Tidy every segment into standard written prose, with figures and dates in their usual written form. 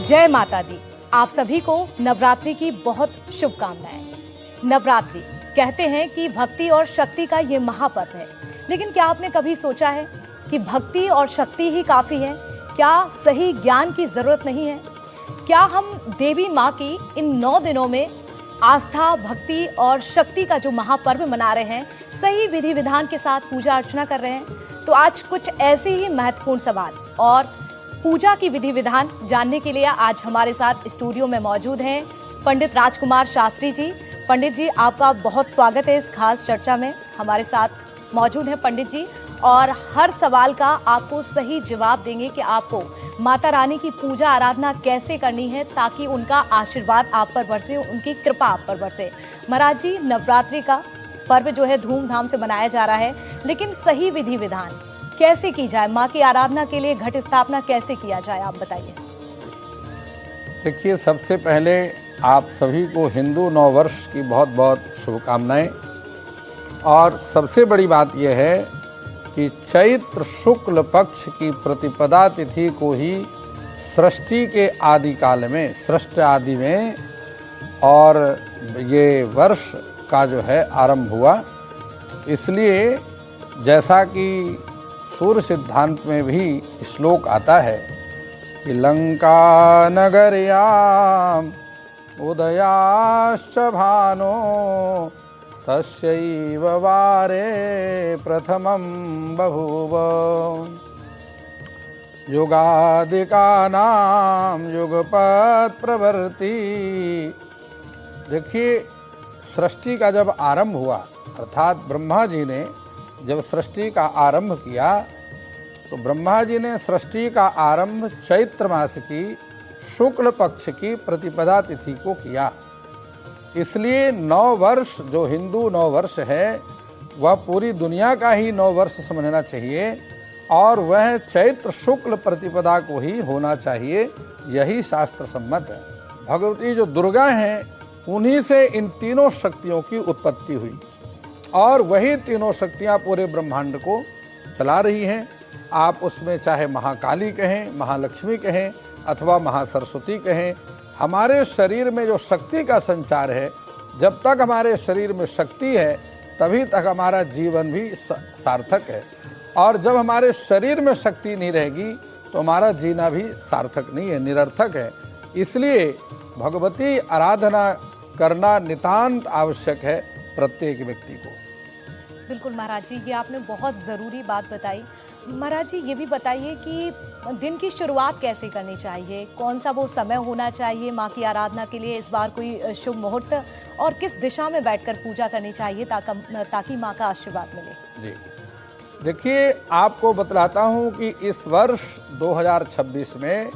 जय माता दी। आप सभी को नवरात्रि की बहुत शुभकामनाएं। नवरात्रि कहते हैं कि भक्ति और शक्ति का ये महापर्व है, लेकिन क्या आपने कभी सोचा है कि भक्ति और शक्ति ही काफी है? क्या सही ज्ञान की जरूरत नहीं है? क्या हम देवी माँ की इन 9 दिनों में आस्था, भक्ति और शक्ति का जो महापर्व मना रहे हैं, सही विधि विधान के साथ पूजा अर्चना कर रहे हैं? तो आज कुछ ऐसे ही महत्वपूर्ण सवाल और पूजा की विधि विधान जानने के लिए आज हमारे साथ स्टूडियो में मौजूद हैं पंडित राजकुमार शास्त्री जी। पंडित जी, आपका बहुत स्वागत है इस खास चर्चा में। हमारे साथ मौजूद हैं पंडित जी और हर सवाल का आपको सही जवाब देंगे कि आपको माता रानी की पूजा आराधना कैसे करनी है ताकि उनका आशीर्वाद आप पर बरसे, उनकी कृपा आप पर बरसे। महाराज जी, नवरात्रि का पर्व जो है धूमधाम से मनाया जा रहा है, लेकिन सही विधि विधान कैसे की जाए? माँ की आराधना के लिए घट स्थापना कैसे किया जाए, आप बताइए। देखिए, सबसे पहले आप सभी को हिंदू नववर्ष की बहुत बहुत शुभकामनाएं। और सबसे बड़ी बात यह है कि चैत्र शुक्ल पक्ष की प्रतिपदा तिथि को ही सृष्टि के आदि काल में, सृष्टि आदि में, और ये वर्ष का जो है आरंभ हुआ। इसलिए जैसा कि सूर्य सिद्धांत में भी श्लोक आता है कि लंका नगर्याम उदयाश्च भानो तस्यैव वारे प्रथमं बभूव युगादिकानां युगपत् प्रवर्ति। देखिए, सृष्टि का जब आरंभ हुआ, अर्थात ब्रह्मा जी ने जब सृष्टि का आरंभ किया, तो ब्रह्मा जी ने सृष्टि का आरंभ चैत्र मास की शुक्ल पक्ष की प्रतिपदा तिथि को किया। इसलिए 9 वर्ष जो हिंदू 9 वर्ष है, वह पूरी दुनिया का ही 9 वर्ष समझना चाहिए और वह चैत्र शुक्ल प्रतिपदा को ही होना चाहिए। यही शास्त्र सम्मत है। भगवती जो दुर्गा हैं, उन्हीं से इन तीनों शक्तियों की उत्पत्ति हुई और वही तीनों शक्तियां पूरे ब्रह्मांड को चला रही हैं। आप उसमें चाहे महाकाली कहें, महालक्ष्मी कहें अथवा महासरस्वती कहें, हमारे शरीर में जो शक्ति का संचार है, जब तक हमारे शरीर में शक्ति है तभी तक हमारा जीवन भी सार्थक है, और जब हमारे शरीर में शक्ति नहीं रहेगी तो हमारा जीना भी सार्थक नहीं है, निरर्थक है। इसलिए भगवती आराधना करना नितांत आवश्यक है प्रत्येक व्यक्ति को। बिल्कुल महाराज जी, ये आपने बहुत ज़रूरी बात बताई। महाराज जी, ये भी बताइए कि दिन की शुरुआत कैसे करनी चाहिए? कौन सा वो समय होना चाहिए माँ की आराधना के लिए? इस बार कोई शुभ मुहूर्त और किस दिशा में बैठकर पूजा करनी चाहिए ताकि माँ का आशीर्वाद मिले? जी देखिए, आपको बतलाता हूँ कि इस वर्ष 2026 में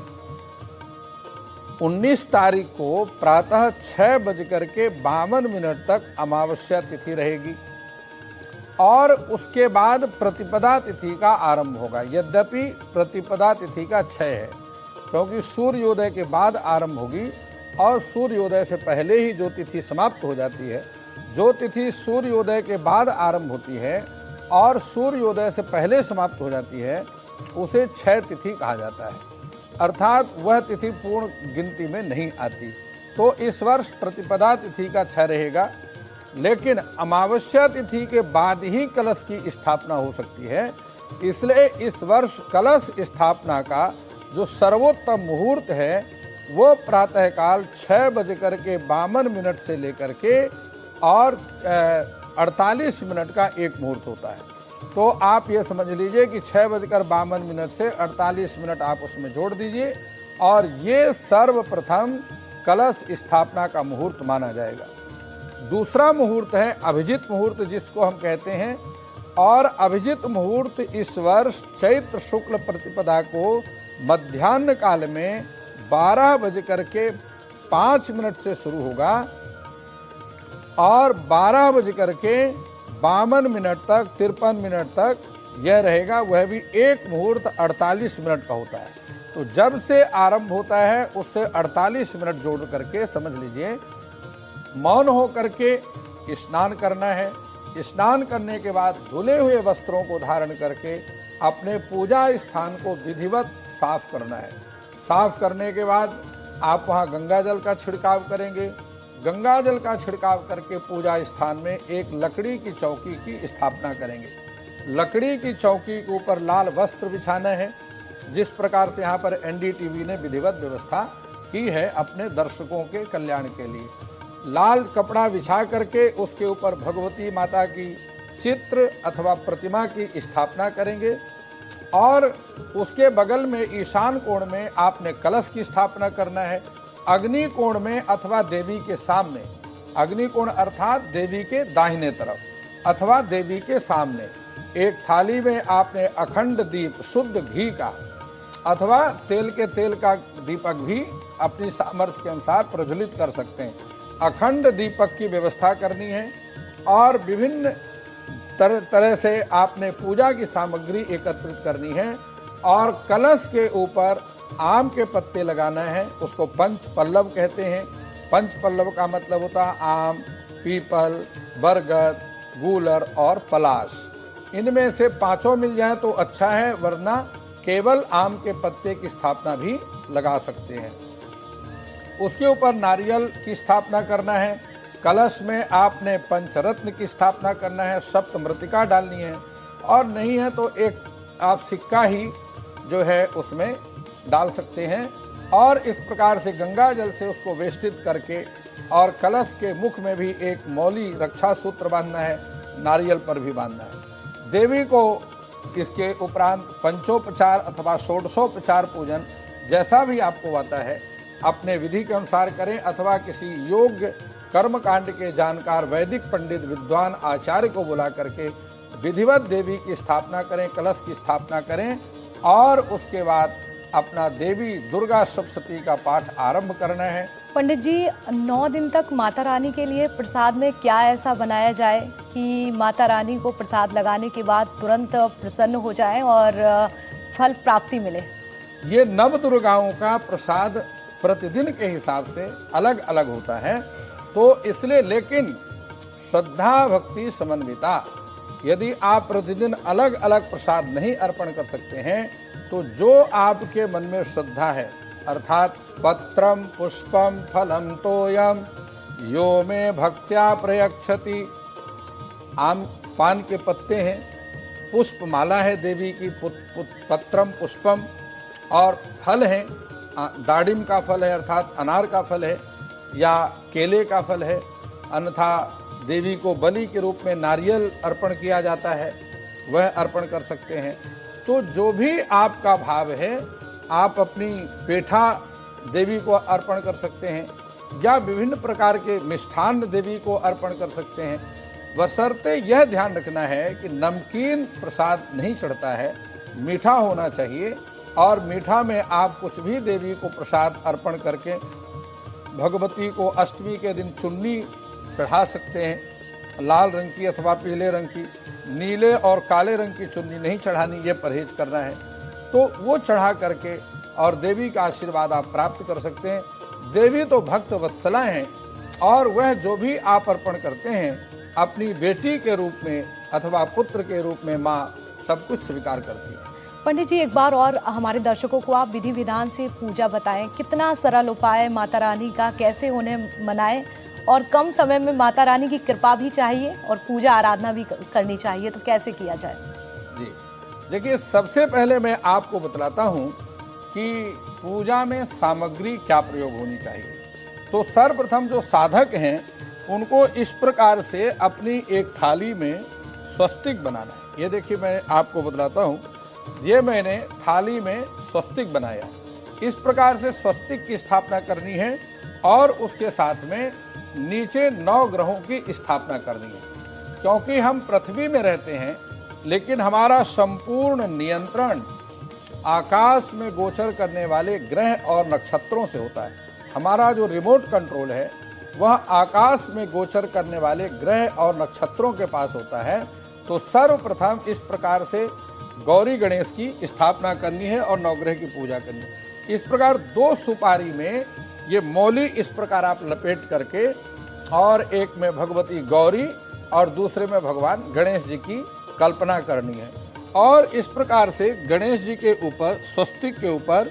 19 तारीख को प्रातः 6:52 तक अमावस्या तिथि रहेगी और उसके बाद प्रतिपदा तिथि का आरंभ होगा। यद्यपि प्रतिपदा तिथि का 6 है, क्योंकि सूर्योदय के बाद आरंभ होगी और सूर्योदय से पहले ही जो तिथि समाप्त हो जाती है। जो तिथि सूर्योदय के बाद आरंभ होती है और सूर्योदय से पहले समाप्त हो जाती है, उसे 6 तिथि कहा जाता है, अर्थात वह तिथि पूर्ण गिनती में नहीं आती। तो इस वर्ष प्रतिपदा तिथि का 6 रहेगा, लेकिन अमावस्या तिथि के बाद ही कलश की स्थापना हो सकती है। इसलिए इस वर्ष कलश स्थापना का जो सर्वोत्तम मुहूर्त है वो प्रातःकाल 6:52 से लेकर के और 48 मिनट का एक मुहूर्त होता है। तो आप ये समझ लीजिए कि 6:52 से 48 मिनट आप उसमें जोड़ दीजिए और ये सर्वप्रथम कलश स्थापना का मुहूर्त माना जाएगा। दूसरा मुहूर्त है अभिजित मुहूर्त, जिसको हम कहते हैं, और अभिजित मुहूर्त इस वर्ष चैत्र शुक्ल प्रतिपदा को मध्याह्न काल में 12:05 से शुरू होगा और 12:52 तक 53 मिनट तक यह रहेगा। वह भी एक मुहूर्त 48 मिनट का होता है। तो जब से आरंभ होता है उससे 48 मिनट जोड़ करके समझ लीजिए मौन हो करके स्नान करना है। स्नान करने के बाद धुले हुए वस्त्रों को धारण करके अपने पूजा स्थान को विधिवत साफ करना है। साफ करने के बाद आप वहाँ गंगा जल का छिड़काव करेंगे। गंगा जल का छिड़काव करके पूजा स्थान में एक लकड़ी की चौकी की स्थापना करेंगे। लकड़ी की चौकी के ऊपर लाल वस्त्र बिछाना है, जिस प्रकार से यहाँ पर एनडीटीवी ने विधिवत व्यवस्था की है अपने दर्शकों के कल्याण के लिए। लाल कपड़ा बिछा करके उसके ऊपर भगवती माता की चित्र अथवा प्रतिमा की स्थापना करेंगे और उसके बगल में ईशान कोण में आपने कलश की स्थापना करना है। अग्नि कोण में अथवा देवी के सामने, अग्नि कोण अर्थात देवी के दाहिने तरफ अथवा देवी के सामने एक थाली में आपने अखंड दीप शुद्ध घी का अथवा तेल का दीपक भी अपनी सामर्थ्य के अनुसार प्रज्वलित कर सकते हैं। अखंड दीपक की व्यवस्था करनी है और विभिन्न तरह से आपने पूजा की सामग्री एकत्रित करनी है और कलश के ऊपर आम के पत्ते लगाना है। उसको पंच पल्लव कहते हैं। पंच पल्लव का मतलब होता है आम, पीपल, बरगद, गूलर और पलाश। इनमें से पांचों मिल जाए तो अच्छा है, वरना केवल आम के पत्ते की स्थापना भी लगा सकते हैं। उसके ऊपर नारियल की स्थापना करना है। कलश में आपने पंचरत्न की स्थापना करना है, सप्तमृतिका डालनी है और नहीं है तो एक आप सिक्का ही जो है उसमें डाल सकते हैं। और इस प्रकार से गंगा जल से उसको वेष्टित करके और कलश के मुख में भी एक मौली रक्षा सूत्र बांधना है, नारियल पर भी बांधना है। देवी को इसके उपरांत पंचोपचार अथवा षोडशोपचार पूजन जैसा भी आपको आता है अपने विधि के अनुसार करें अथवा किसी योग्य कर्म कांड के जानकार वैदिक पंडित विद्वान आचार्य को बुला करके विधिवत देवी की स्थापना करें, कलश की स्थापना करें और उसके बाद अपना देवी दुर्गा सप्तशती का पाठ आरंभ करना है। पंडित जी, 9 दिन तक माता रानी के लिए प्रसाद में क्या ऐसा बनाया जाए कि माता रानी को प्रसाद लगाने के बाद तुरंत प्रसन्न हो जाए और फल प्राप्ति मिले? ये नव दुर्गाओं का प्रसाद प्रतिदिन के हिसाब से अलग अलग होता है, तो इसलिए लेकिन श्रद्धा भक्ति समन्विता, यदि आप प्रतिदिन अलग अलग प्रसाद नहीं अर्पण कर सकते हैं तो जो आपके मन में श्रद्धा है, अर्थात पत्रम पुष्पम फलम तोयम यो में भक्त्या प्रयक्षति, आम पान के पत्ते हैं, पुष्प माला है देवी की, पत्रम पुष्पम, और फल है दाडिम का फल है अर्थात अनार का फल है या केले का फल है, अन्यथा देवी को बलि के रूप में नारियल अर्पण किया जाता है, वह अर्पण कर सकते हैं। तो जो भी आपका भाव है आप अपनी पेठा देवी को अर्पण कर सकते हैं या विभिन्न प्रकार के मिष्ठान्न देवी को अर्पण कर सकते हैं। बशर्ते यह ध्यान रखना है कि नमकीन प्रसाद नहीं चढ़ता है, मीठा होना चाहिए और मीठा में आप कुछ भी देवी को प्रसाद अर्पण करके भगवती को अष्टमी के दिन चुन्नी चढ़ा सकते हैं, लाल रंग की अथवा पीले रंग की। नीले और काले रंग की चुन्नी नहीं चढ़ानी, ये परहेज करना है। तो वो चढ़ा करके और देवी का आशीर्वाद आप प्राप्त कर सकते हैं। देवी तो भक्त वत्सला हैं और वह जो भी आप अर्पण करते हैं अपनी बेटी के रूप में अथवा पुत्र के रूप में माँ सब कुछ स्वीकार करती है। पंडित जी, एक बार और हमारे दर्शकों को आप विधि विधान से पूजा बताएं। कितना सरल उपाय माता रानी का, कैसे उन्हें मनाएं और कम समय में माता रानी की कृपा भी चाहिए और पूजा आराधना भी करनी चाहिए, तो कैसे किया जाए? जी देखिए, सबसे पहले मैं आपको बतलाता हूँ कि पूजा में सामग्री क्या प्रयोग होनी चाहिए। तो सर्वप्रथम जो साधक हैं उनको इस प्रकार से अपनी एक थाली में स्वस्तिक बनाना है। ये देखिए मैं आपको बतलाता हूँ, ये मैंने थाली में स्वस्तिक बनाया। इस प्रकार से स्वस्तिक की स्थापना करनी है और उसके साथ में नीचे 9 ग्रहों की स्थापना करनी है। क्योंकि हम पृथ्वी में रहते हैं लेकिन हमारा संपूर्ण नियंत्रण आकाश में गोचर करने वाले ग्रह और नक्षत्रों से होता है। हमारा जो रिमोट कंट्रोल है वह आकाश में गोचर करने वाले ग्रह और नक्षत्रों के पास होता है। तो सर्वप्रथम इस प्रकार से गौरी गणेश की स्थापना करनी है और नवग्रह की पूजा करनी है। इस प्रकार 2 सुपारी में ये मौली इस प्रकार आप लपेट करके और एक में भगवती गौरी और दूसरे में भगवान गणेश जी की कल्पना करनी है। और इस प्रकार से गणेश जी के ऊपर स्वस्तिक के ऊपर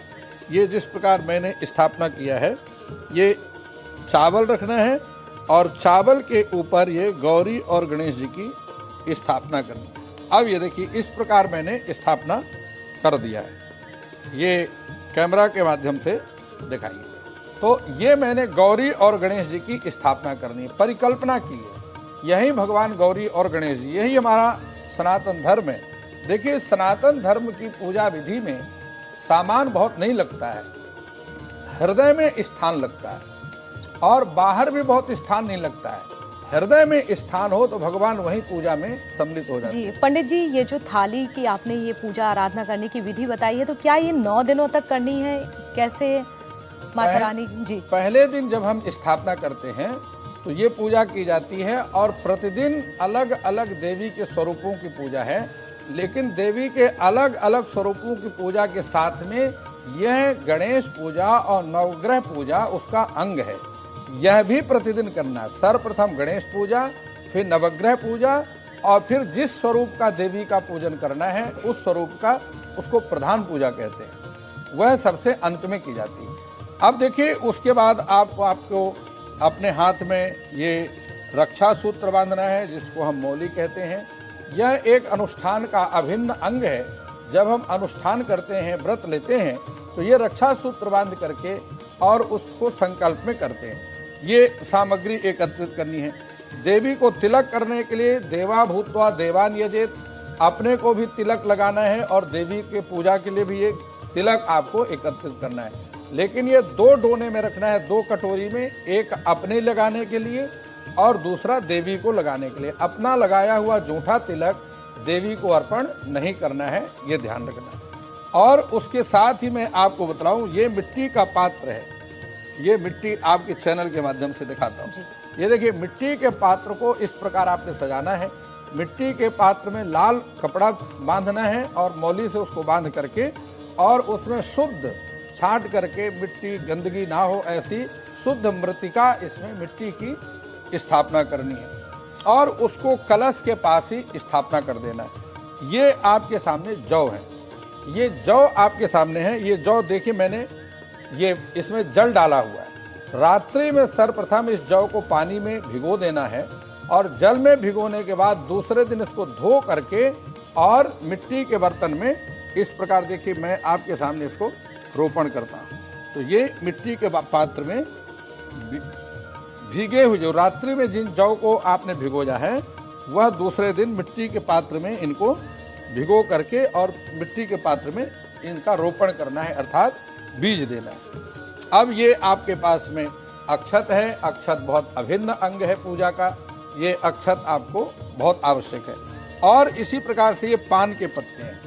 ये जिस प्रकार मैंने स्थापना किया है, ये चावल रखना है और चावल के ऊपर ये गौरी और गणेश जी की स्थापना करनी है। अब ये देखिए इस प्रकार मैंने स्थापना कर दिया है, ये कैमरा के माध्यम से दिखाइए। तो ये मैंने गौरी और गणेश जी की स्थापना करनी है, परिकल्पना की है। यही भगवान गौरी और गणेश जी, यही हमारा सनातन धर्म है। देखिए सनातन धर्म की पूजा विधि में सामान बहुत नहीं लगता है, हृदय में स्थान लगता है और बाहर भी बहुत स्थान नहीं लगता है। हृदय में स्थान हो तो भगवान वहीं पूजा में सम्मिलित हो जाते हैं। जी पंडित जी, ये जो थाली की आपने ये पूजा आराधना करने की विधि बताई है, तो क्या ये 9 दिनों तक करनी है? कैसे माता रानी जी? पहले दिन जब हम स्थापना करते हैं तो ये पूजा की जाती है और प्रतिदिन अलग अलग देवी के स्वरूपों की पूजा है, लेकिन देवी के अलग अलग स्वरूपों की पूजा के साथ में यह गणेश पूजा और नवग्रह पूजा उसका अंग है। यह भी प्रतिदिन करना है। सर्वप्रथम गणेश पूजा, फिर नवग्रह पूजा और फिर जिस स्वरूप का देवी का पूजन करना है उस स्वरूप का, उसको प्रधान पूजा कहते हैं, वह सबसे अंत में की जाती है। अब देखिए उसके बाद आपको अपने हाथ में ये रक्षा सूत्र बांधना है, जिसको हम मौली कहते हैं। यह एक अनुष्ठान का अभिन्न अंग है। जब हम अनुष्ठान करते हैं, व्रत लेते हैं, तो ये रक्षा सूत्र बांध करके और उसको संकल्प में करते हैं। ये सामग्री एकत्रित करनी है। देवी को तिलक करने के लिए देवा भूत्वा देवान यजेत, अपने को भी तिलक लगाना है और देवी के पूजा के लिए भी ये तिलक आपको एकत्रित करना है। लेकिन ये 2 डोने में रखना है, 2 कटोरी में, एक अपने लगाने के लिए और दूसरा देवी को लगाने के लिए। अपना लगाया हुआ जूठा तिलक देवी को अर्पण नहीं करना है, ये ध्यान रखना है। और उसके साथ ही मैं आपको बतलाऊं, ये मिट्टी का पात्र है। ये मिट्टी आपके चैनल के माध्यम से दिखाता हूँ। ये देखिए मिट्टी के पात्र को इस प्रकार आपने सजाना है। मिट्टी के पात्र में लाल कपड़ा बांधना है और मौली से उसको बांध करके और उसमें शुद्ध छांट करके, मिट्टी गंदगी ना हो ऐसी शुद्ध मृतिका इसमें मिट्टी की स्थापना करनी है और उसको कलश के पास ही स्थापना कर देना है। ये आपके सामने जौ है, ये जौ आपके सामने है। ये जौ देखिए मैंने ये इसमें जल डाला हुआ है। रात्रि में सर्वप्रथम इस जौ को पानी में भिगो देना है और जल में भिगोने के बाद दूसरे दिन इसको धो करके और मिट्टी के बर्तन में इस प्रकार देखिए मैं आपके सामने इसको रोपण करता हूँ। तो ये मिट्टी के पात्र में भीगे हुए, जो रात्रि में जिन जौ को आपने भिगोया है, वह दूसरे दिन मिट्टी के पात्र में इनको भिगो करके और मिट्टी के पात्र में इनका रोपण करना है, अर्थात बीज देना है। अब ये आपके पास में अक्षत है। अक्षत बहुत अभिन्न अंग है पूजा का। ये अक्षत आपको बहुत आवश्यक है। और इसी प्रकार से ये पान के पत्ते हैं,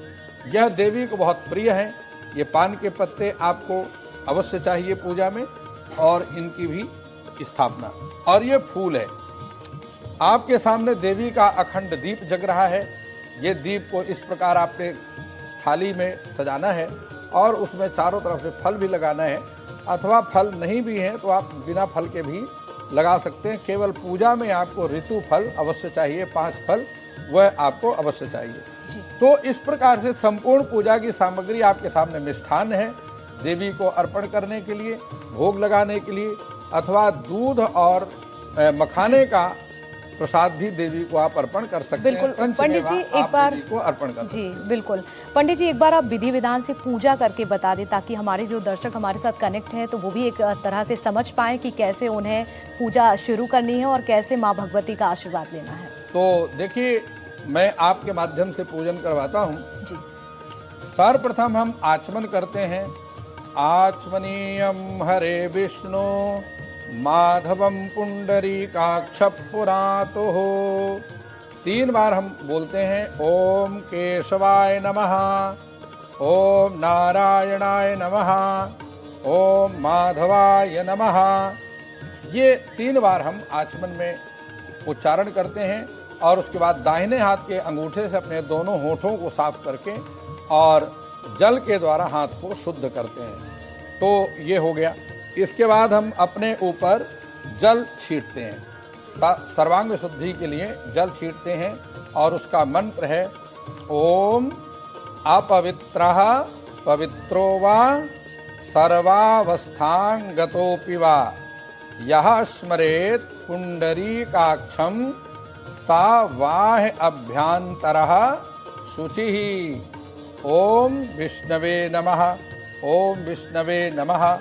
यह देवी को बहुत प्रिय हैं। ये पान के पत्ते आपको अवश्य चाहिए पूजा में और इनकी भी स्थापना। और ये फूल है। आपके सामने देवी का अखंड दीप जग रहा है। ये दीप को इस प्रकार आपने थाली में सजाना है और उसमें चारों तरफ से फल भी लगाना है, अथवा फल नहीं भी हैं तो आप बिना फल के भी लगा सकते हैं। केवल पूजा में आपको ऋतु फल अवश्य चाहिए, 5 फल वह आपको अवश्य चाहिए। तो इस प्रकार से संपूर्ण पूजा की सामग्री आपके सामने मिष्ठान है, देवी को अर्पण करने के लिए, भोग लगाने के लिए, अथवा दूध और मखाने का प्रसाद भी देवी को आप अर्पण कर सकते हैं। बिल्कुल पंडित जी, एक बार को अर्पण कर जी बिल्कुल पंडित जी, एक बार आप विधि विधान से पूजा करके बता दें, ताकि हमारे जो दर्शक हमारे साथ कनेक्ट हैं तो वो भी एक तरह से समझ पाएं कि कैसे उन्हें पूजा शुरू करनी है और कैसे माँ भगवती का आशीर्वाद लेना है। तो देखिए मैं आपके माध्यम से पूजन करवाता हूँ जी। सर्वप्रथम हम आचमन करते हैं। आचमनीयम हरे विष्णु माधवम पुंडरीकाक्ष पुरातो। 3 बार हम बोलते हैं। ओम केशवाय नमः, ओम नारायणाय नमः, ओम माधवाय नमः। ये 3 बार हम आचमन में उच्चारण करते हैं और उसके बाद दाहिने हाथ के अंगूठे से अपने दोनों होठों को साफ करके और जल के द्वारा हाथ को शुद्ध करते हैं। तो ये हो गया। इसके बाद हम अपने ऊपर जल छींटते हैं। सर्वांग शुद्धि के लिए जल छींटते हैं और उसका मंत्र है ओम अपवित्रः पवित्रो वा सर्वावस्थां गतोऽपि वा यः स्मरेत् पुण्डरीकाक्षं सा वाह अभ्यंतरः शुचिः। ओम विष्णवे नमः, ओम विष्णवे नमः,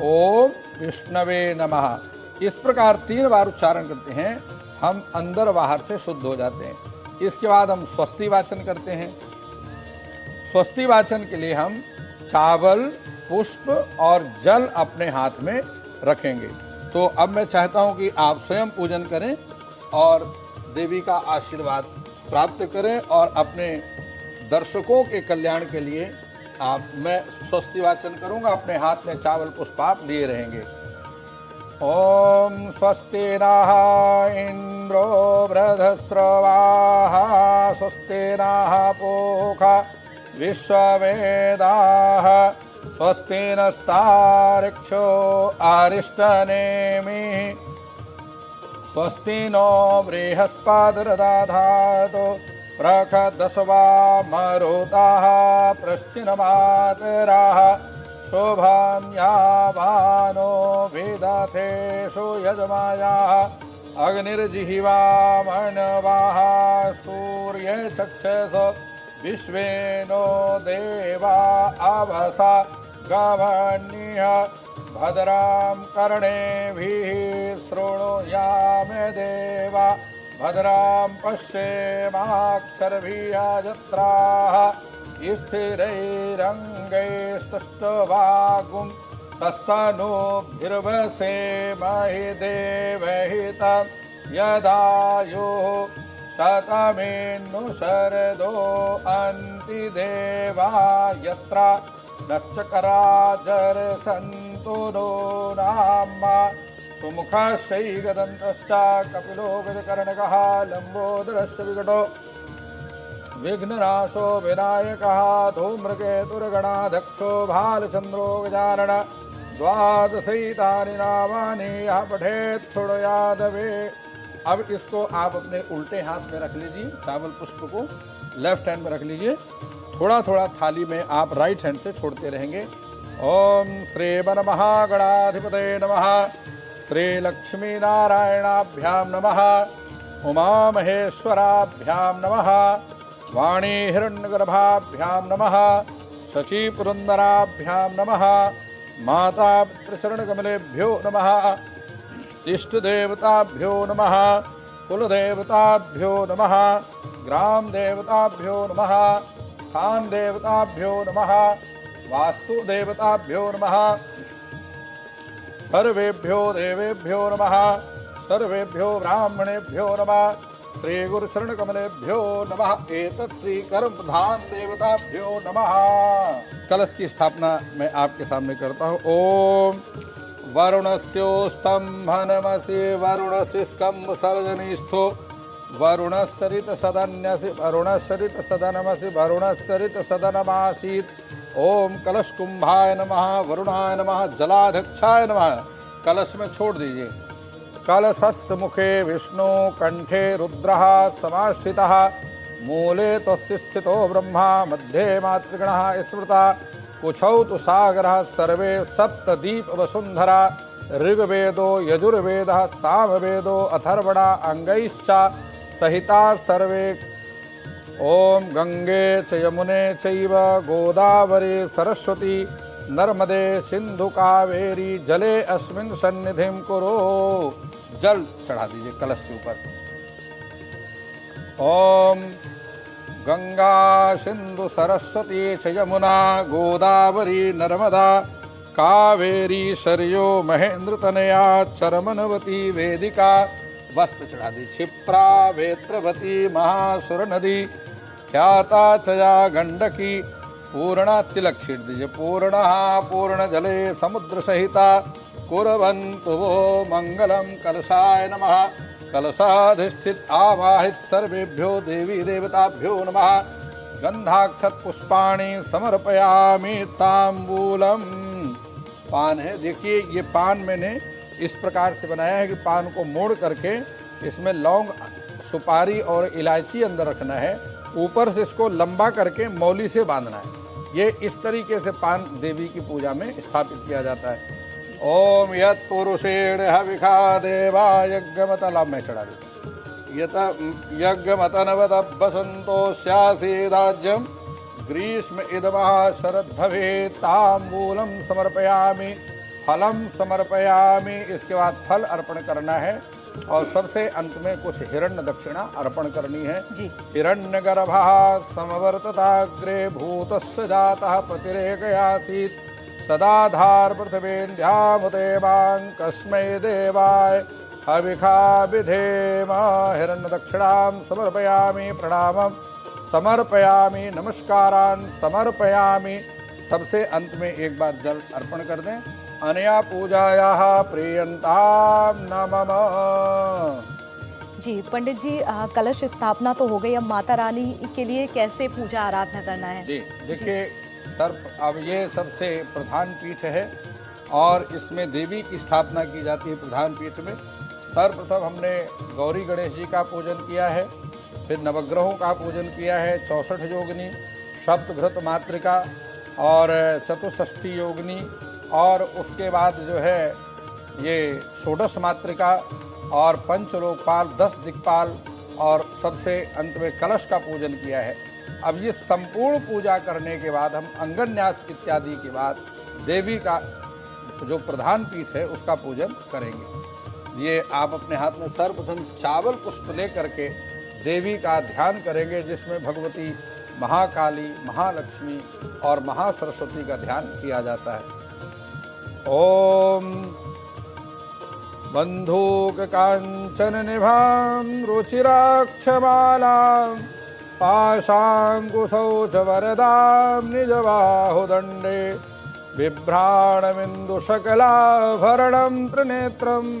ओम विष्णवे नमः। इस प्रकार 3 बार उच्चारण करते हैं, हम अंदर बाहर से शुद्ध हो जाते हैं। इसके बाद हम स्वस्ति वाचन करते हैं। स्वस्ति वाचन के लिए हम चावल, पुष्प और जल अपने हाथ में रखेंगे। तो अब मैं चाहता हूं कि आप स्वयं पूजन करें और देवी का आशीर्वाद प्राप्त करें और अपने दर्शकों के कल्याण के लिए मैं स्वस्ति वाचन करूंगा। अपने हाथ में चावल पुष्प आप लिए रहेंगे। ओम स्वस्ति नः इंद्रो बृहस्रवाः स्वस्ति नः पूषा विश्ववेदाः स्वस्ति नस्तार्क्ष्यो अरिष्टनेमिः स्वस्ति नो बृहस्पतिर्दधातु प्रखदस्वा मरुताः पश्चिममातराः शोभां यावानो विदथेषु यजमायाः अग्निर्जिह्वामणवाः सूर्यचक्षुषो विश्वेनो देवा अवसा गमनीयः भद्रां कर्णेभिः शृणुयाम देवा भद्रां पश्येमाक्षरभिः जत्राः स्थिरैरङ्गैस्तुष्टवागुं तस्तनूभिर्वसेमहि देवहितं यदायुः शतमेन्नु शरदो अन्ति देवा यत्र नश्चकराजरसन्तु नो नाम सुमुखश्चैकदन्तश्च कपिलो गजकर्णकः लम्बोदरस्य विकटो विघ्ननाशो विनायकः धूम्रकेतुर्गणाध्यक्षो भालचन्द्रो गजानन द्वादशैतानि नामानि यः पठेत् शृणुयादवे। अब इसको आप अपने उल्टे हाथ में रख लीजिए, चावल पुष्प को लेफ्ट हैंड में रख लीजिए। थोड़ा थोड़ा थाली में आप राइट हैंड से छोड़ते रहेंगे। ओम श्री महागणाधिपतये नमः, श्री लक्ष्मी नारायणाभ्यां नमः, उमा महेश्वराभ्यां नमः, वाणी हिरण्यगर्भाभ्यां नमः, शची पुरंदराभ्यां नमः, माता पितृचरणकमलेभ्यो नमः, इष्ट देवताभ्यो नमः, कुल देवताभ्यो नमः, ग्राम देवताभ्यो नमः, स्थान देवताभ्यो नमः, वास्तु देवताभ्यो नमः, सर्वेभ्यो देवेभ्यो नमः, सर्वेभ्यो ब्राह्मणेभ्यो नमः, श्री गुरुचरण कमलेभ्यो नमः, एतत् श्री कर्म प्रधान देवताभ्यो नमः। कलश की स्थापना मैं आपके सामने करता हूँ। ओम वरुणस्योस्तंभनमसि वरुणसि स्कंभ सर्जनीस्थो वरुणसरित सदन्यसि वरुणसरित सदनमसि वरुणसरित सदनमासीत्। ओम कलश कुंभाय नमः, वरुणाय नमः, जलाध्यक्षाय नमः। कलश में छोड़ दीजिए। कलशस्य मुखे विष्णु, कंठे रुद्रः समाश्रितः, मूले तस्य स्थितो ब्रह्मा, मध्ये मातृगणः स्मृता, कुछौ तु सागरः, सर्वे सप्तदीप वसुंधरा, ऋग्वेदो यजुर्वेदः सामवेदो अथर्वणा अंगैश्च सहिता सर्वे। ओम गंगे च यमुने चैव गोदावरी सरस्वती नर्मदे सिंधु कावेरी जले अस्मिन् सन्निधिं कुरु। जल चढ़ा दीजिए कलश के ऊपर। ओम गंगा सिंधु सरस्वती च यमुना गोदावरी नर्मदा कावेरी सरयो महेंद्र तनया चरमनवती वेदिका। वस्त्र चढ़ा दी। क्षिप्रा वेत्रवती महासुर नदी ख्याता चया गंडकी पूर्णा। तिलक छीट दीजिए। पूर्णा पूर्ण जले समुद्र सहिता कुर्वन्तु वो मंगलम। कलशाय नमः। कलशाधिष्ठित आवाहित सर्वेभ्यो देवी देवताभ्यो नमः। गंधाक्षत पुष्पाणि समर्पयामि तांबूलम। पान है, देखिए ये पान मैंने इस प्रकार से बनाया है कि पान को मोड़ करके इसमें लौंग, सुपारी और इलायची अंदर रखना है। ऊपर से इसको लंबा करके मौली से बांधना है। ये इस तरीके से पान देवी की पूजा में स्थापित किया जाता है। ओम यत् पुरुषेण हविखा देवा यज्ञमतलाभ में चढ़ा दे यत यज्ञमतनवत बसंतो स्यासीदाज्यम ग्रीष्म इदमः शरद भवेत् ताम्बूलम समर्पयामि फलम समर्पयामि। इसके बाद फल अर्पण करना है और सबसे अंत में कुछ हिरण्य दक्षिणा अर्पण करनी है। हिरण्य गर्भः समवर्तताग्रे भूतस्य जातः प्रतिरेकयासीत् सदाधार पृथिवीन्द्यामुते मां कस्मै देवाय हविखा विधेम। हिरण्य दक्षिणां समर्पयामि प्रणामं समर्पयामि नमस्कारान् समर्पयामि। सबसे अंत में एक बार जल अर्पण कर दें। अनया पूजायाः प्रियंतां नमः। जी पंडित जी, कलश स्थापना तो हो गई, अब माता रानी के लिए कैसे पूजा आराधना करना है? जी देखिए सर्प अब ये सबसे प्रधान पीठ है और इसमें देवी की स्थापना की जाती है। प्रधान पीठ में सर्वप्रथम हमने गौरी गणेश जी का पूजन किया है, फिर नवग्रहों का पूजन किया है, 64 योगिनी, सप्तघृत मातृका और चतुष्षष्ठी योगिनी, और उसके बाद जो है ये षोडश मातृका और पंचलोकपाल 10 दिक्पाल और सबसे अंत में कलश का पूजन किया है। अब ये संपूर्ण पूजा करने के बाद हम अंगन्यास इत्यादि के बाद देवी का जो प्रधान पीठ है उसका पूजन करेंगे। ये आप अपने हाथ में सर्वप्रथम चावल पुष्प ले करके देवी का ध्यान करेंगे, जिसमें भगवती महाकाली, महालक्ष्मी और महासरस्वती का ध्यान किया जाता है। ओम बंधूक कांचन निभां रुचिराक्षमालां पाशांकुशौ च वरदां निजबाहुदण्डे बिभ्राणमिन्दुशकलाभरणं त्रिनेत्रम्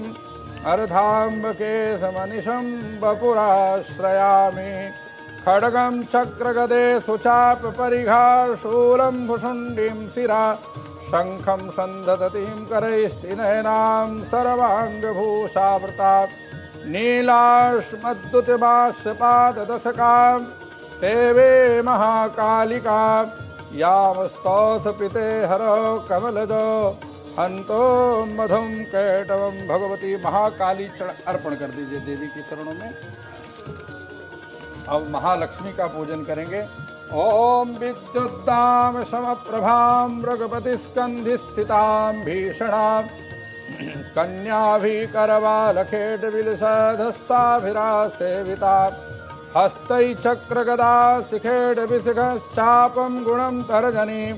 अर्धाम्बके समनिशं वपुराश्रयामि। खड्गं चक्रगदे सुचापपरिघा शूलं भुषुण्डीं शिरा शंखं सन्दधतीं करैस्तिनयनां सर्वाङ्गभूषावृता नीलाश्मद्युतिमास्यपाददशकां सेवे महाकालिकां यामस्तौथपिते हरो कमलजो हंतो मधुम कैटवम। भगवती महाकाली अर्पण कर दीजिए देवी के चरणों में। अब महालक्ष्मी का पूजन करेंगे। ओम विद्युद्दाम समप्रभां मृगपतिस्कन्धिस्थितां भीषणां कन्याभिकरवालखेटविलसधस्ताभिरासेवितां हस्तैचक्रगदा शिखेटविशिखश्चापं गुणं तर्जनीं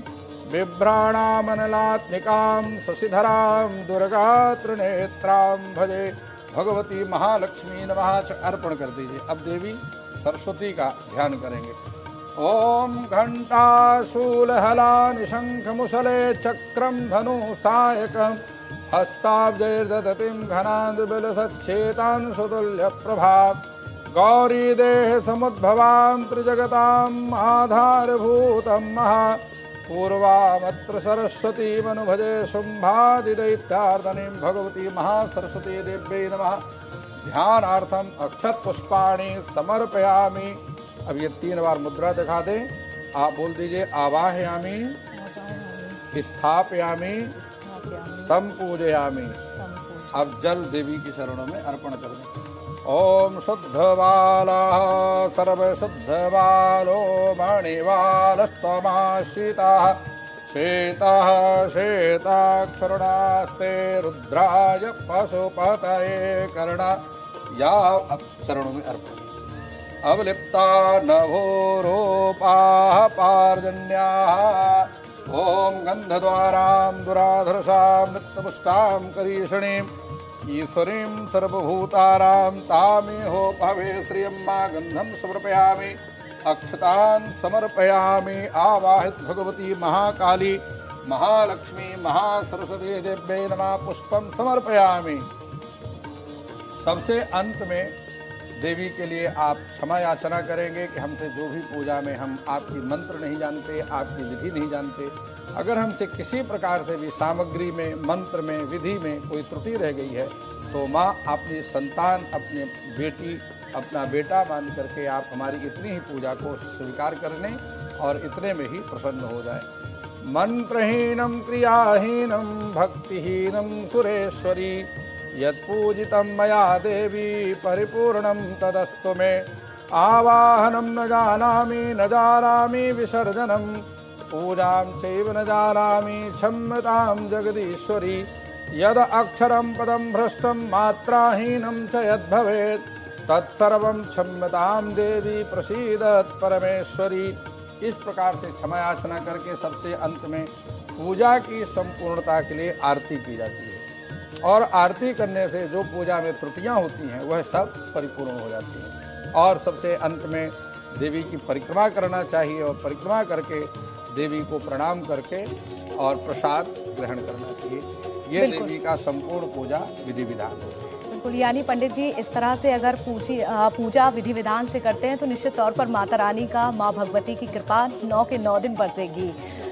बिभ्राणामनलात्मिकां शशिधरां दुर्गा त्रिनेत्रां भजे। भगवती महालक्ष्मी नमः अर्पण कर दीजिए। अब देवी सरस्वती का ध्यान करेंगे। ओम घंटाशूलहला निशंखमुसले चक्रम धनु सायकम हस्ताब्जैर्दधतीं घनाद्बिलसच्छेतान् सुतुल्य प्रभा गौरी देह समुद्भवां त्रिजगताम् आधारभूतं महा पूर्वामत्र सरस्वतीमनुभजे शुंभादिदैत्यार्दनीं। भगवती महासरस्वती देव्यै नमः। ध्यानार्थम अक्षत पुष्पाणि समर्पयामि। अब ये 3 बार मुद्रा दिखा दें। आप बोल दीजिए आवाहयामि, स्थापयामि, संपूजयामि। अब जल देवी के चरणों में अर्पण कर दें। ओम शुद्धबालः सर्वशुद्धबालो मणिबालस्तमाश्रिताः श्वेताः श्वेताक्षरुणास्ते रुद्राय पशुपतये कर्णा। या अब चरणों में अर्पण। अवलिप्ता नभोरूपाः पार्जन्याः ओम गंधद्वारां दुराधर्षां नित्यपुष्टां करीषणीं ईश्वरीं सर्वभूतानां तामेहो भवे श्रियम्मा। गंधं समर्पयामि, अक्षतान् समर्पयामि। आवाहित भगवती महाकाली, महालक्ष्मी, महासरस्वती देव्यै नमः। पुष्पं समर्पयामि। सबसे अंत में देवी के लिए आप क्षमा याचना करेंगे कि हमसे जो भी पूजा में हम आपकी मंत्र नहीं जानते, आपकी विधि नहीं जानते, अगर हमसे किसी प्रकार से भी सामग्री में, मंत्र में, विधि में कोई त्रुटि रह गई है तो माँ अपनी संतान, अपनी बेटी, अपना बेटा मान करके आप हमारी इतनी ही पूजा को स्वीकार कर लें और इतने में ही प्रसन्न हो जाए। मंत्रहीनम क्रियाहीनम भक्तिहीनम सुरेश्वरी यत्पूजितं मया देवी परिपूर्णं तदस्तु मे। आवाहनं न जानामि विसर्जनं पूजां चैव न जानामि क्षम्यतां जगदीश्वरी। यद अक्षरं पदं भ्रष्टं मात्राहीनं च यद्भवेत् तत्सर्वं क्षम्यतां देवी प्रसीदत परमेश्वरी। इस प्रकार से क्षमा याचना करके सबसे अंत में पूजा की संपूर्णता के लिए आरती की जाती है और आरती करने से जो पूजा में त्रुटियां होती हैं वह सब परिपूर्ण हो जाती हैं। और सबसे अंत में देवी की परिक्रमा करना चाहिए और परिक्रमा करके देवी को प्रणाम करके और प्रसाद ग्रहण करना चाहिए। ये बिल्कुल। देवी का संपूर्ण पूजा विधि विधान है। बिल्कुल, यानी पंडित जी इस तरह से अगर पूजा विधि विधान से करते हैं तो निश्चित तौर पर माता रानी का, माँ भगवती की कृपा 9 के 9 दिन बरसेगी।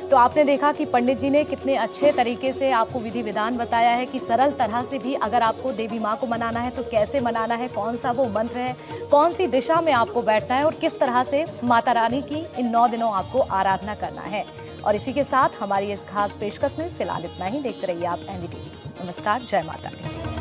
तो आपने देखा कि पंडित जी ने कितने अच्छे तरीके से आपको विधि विधान बताया है कि सरल तरह से भी अगर आपको देवी माँ को मनाना है तो कैसे मनाना है, कौन सा वो मंत्र है, कौन सी दिशा में आपको बैठना है और किस तरह से माता रानी की इन 9 दिनों आपको आराधना करना है। और इसी के साथ हमारी इस खास पेशकश में फिलहाल इतना ही। देखते रहिए आप NDTV। नमस्कार, जय माता दी।